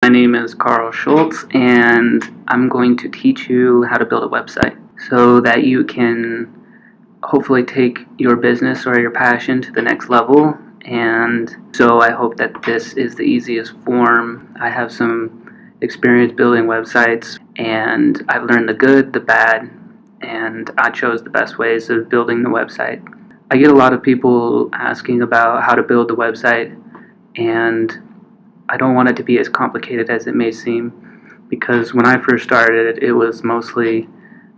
My name is Carl Schultz, and I'm going to teach you how to build a website so that you can hopefully take your business or your passion to the next level. And so I hope that this is the easiest form. I have some experience building websites, and I've learned the good, the bad, and I chose the best ways of building the website. I get a lot of people asking about how to build the website, and I don't want it to be as complicated as it may seem, because when I first started, it was mostly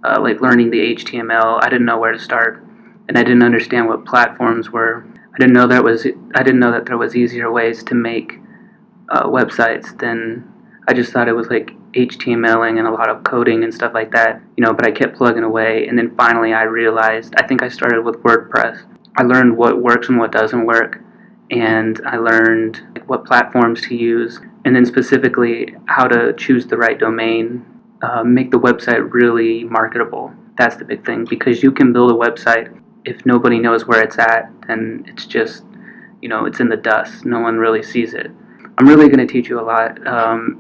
like learning the HTML. I didn't know where to start, and I didn't understand what platforms were. I didn't know that there was easier ways to make websites than. I just thought it was like HTMLing and a lot of coding and stuff like that, but I kept plugging away, and then finally I realized, I think I started with WordPress. I learned what works and what doesn't work, and I learned what platforms to use, and then specifically how to choose the right domain, make the website really marketable. That's the big thing, because you can build a website, if nobody knows where it's at, then it's just, it's in the dust. No one really sees it. I'm really going to teach you a lot,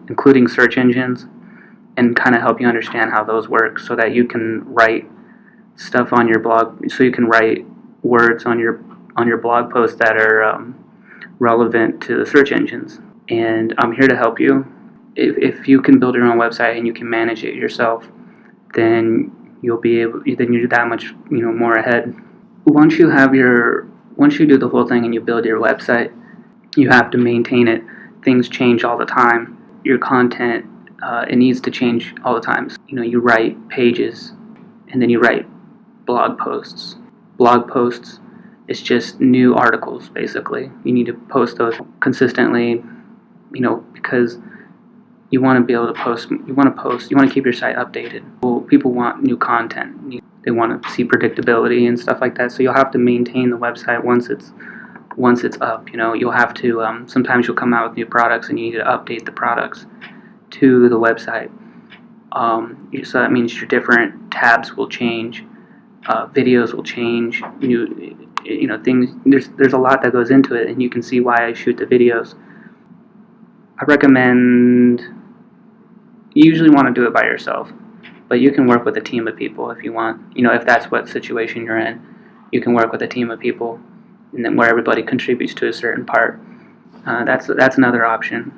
including search engines, and kind of help you understand how those work so that you can write stuff on your blog, so you can write words on your blog posts that are relevant to the search engines. And I'm here to help you. If you can build your own website and you can manage it yourself, then you're that much more ahead. Once you do the whole thing and you build your website, you have to maintain it. Things change all the time. Your content, it needs to change all the time. You write pages, and then you write blog posts. Blog posts, it's just new articles, basically. You need to post those consistently, because you want to be able to post. You want to keep your site updated. People want new content. They want to see predictability and stuff like that. So you'll have to maintain the website once it's up. You'll have to, sometimes you'll come out with new products and you need to update the products to the website. So that means your different tabs will change, videos will change, things. There's a lot that goes into it, and you can see why I shoot the videos. I recommend, you usually want to do it by yourself, but you can work with a team of people if you want. If that's what situation you're in, you can work with a team of people, and then where everybody contributes to a certain part. That's another option.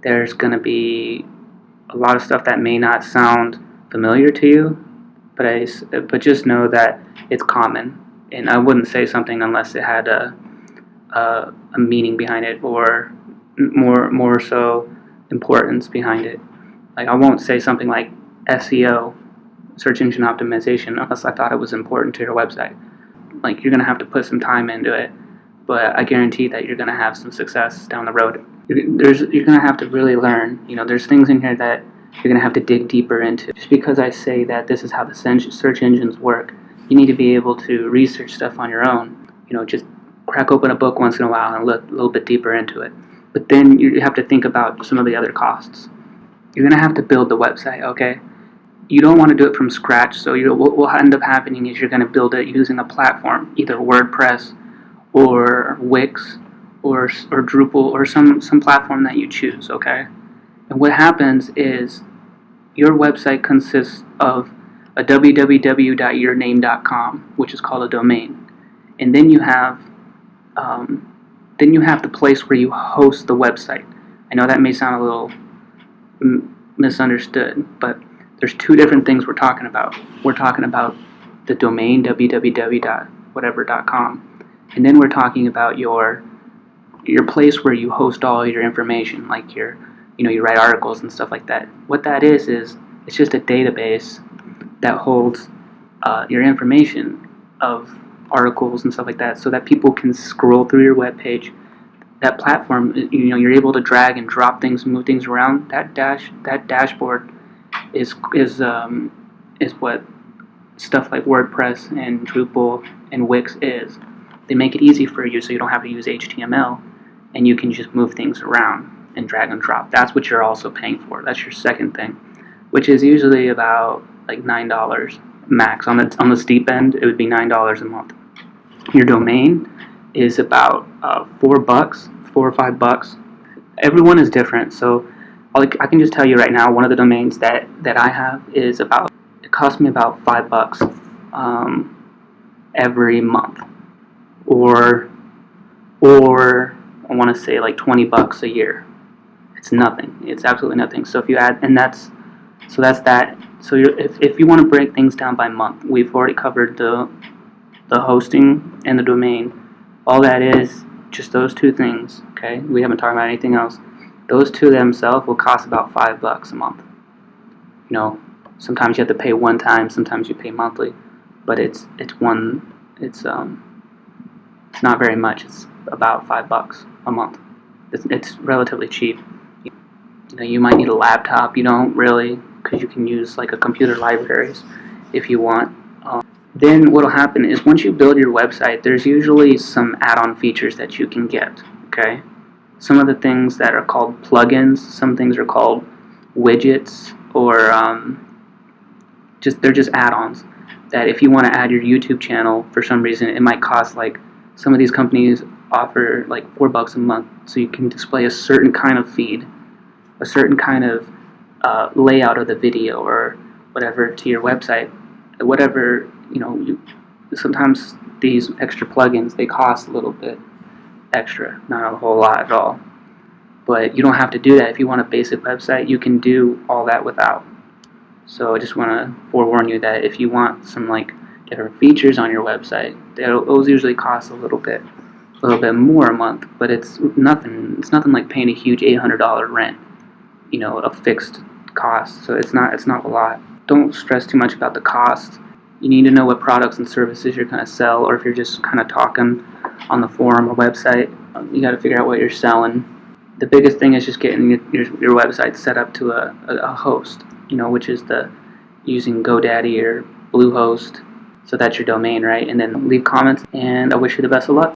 There's going to be a lot of stuff that may not sound familiar to you, but just know that it's common, and I wouldn't say something unless it had a meaning behind it, or more so importance behind it. Like, I won't say something like SEO, search engine optimization, unless I thought it was important to your website. Like, you're going to have to put some time into it, but I guarantee that you're going to have some success down the road. You're going to have to really learn. There's things in here that you're going to have to dig deeper into. Just because I say that this is how the search engines work, you need to be able to research stuff on your own. Just crack open a book once in a while and look a little bit deeper into it. But then you have to think about some of the other costs. You're going to have to build the website, okay? You don't want to do it from scratch, so what will end up happening is you're going to build it using a platform, either WordPress or Wix or Drupal or some platform that you choose, okay? And what happens is your website consists of a www.yourname.com, which is called a domain, and then you have the place where you host the website. I know that may sound a little misunderstood, but there's two different things we're talking about. We're talking about the domain, www.whatever.com, and then we're talking about your place where you host all your information, like you write articles and stuff like that. What that is it's just a database that holds your information of articles and stuff like that, so that people can scroll through your web page. That platform, you're able to drag and drop things, move things around. That dashboard is what stuff like WordPress and Drupal and Wix is. They make it easy for you, so you don't have to use HTML, and you can just move things around and drag and drop. That's what you're also paying for. That's your second thing, which is usually about like $9 max. On the steep end, it would be $9 a month. Your domain is about $4 or $5. Everyone is different, so I can just tell you right now, one of the domains that I have is about, it costs me about $5 every month, or I want to say like $20 a year. It's nothing. It's absolutely nothing. So if you add, and that's that. So if you want to break things down by month, we've already covered the hosting and the domain. All that is just those two things. Okay, we haven't talked about anything else. Those two themselves will cost about $5 a month. You know, sometimes you have to pay one time, sometimes you pay monthly, but it's not very much. It's about $5 a month. It's relatively cheap. You know, you might need a laptop. You don't really, because you can use like a computer libraries if you want. Then what will happen is once you build your website, there's usually some add-on features that you can get. Okay, some of the things that are called plugins, some things are called widgets, or they're just add-ons. That if you want to add your YouTube channel for some reason, it might cost, like, some of these companies offer like $4 a month, so you can display a certain kind of feed, a certain kind of layout of the video or whatever to your website. Whatever, you know, sometimes these extra plugins, they cost a little bit extra, not a whole lot at all. But you don't have to do that. If you want a basic website, you can do all that without. So I just want to forewarn you that if you want some like different features on your website, those usually cost a little bit more a month. But it's nothing. It's nothing like paying a huge $800 rent. You know, a fixed cost. So it's not a lot. Don't stress too much about the cost. You need to know what products and services you're going to sell, or if you're just kind of talking on the forum or website, you got to figure out what you're selling. The biggest thing is just getting your website set up to a host, you know, which is using GoDaddy or Bluehost. So that's your domain, right? And then leave comments, and I wish you the best of luck.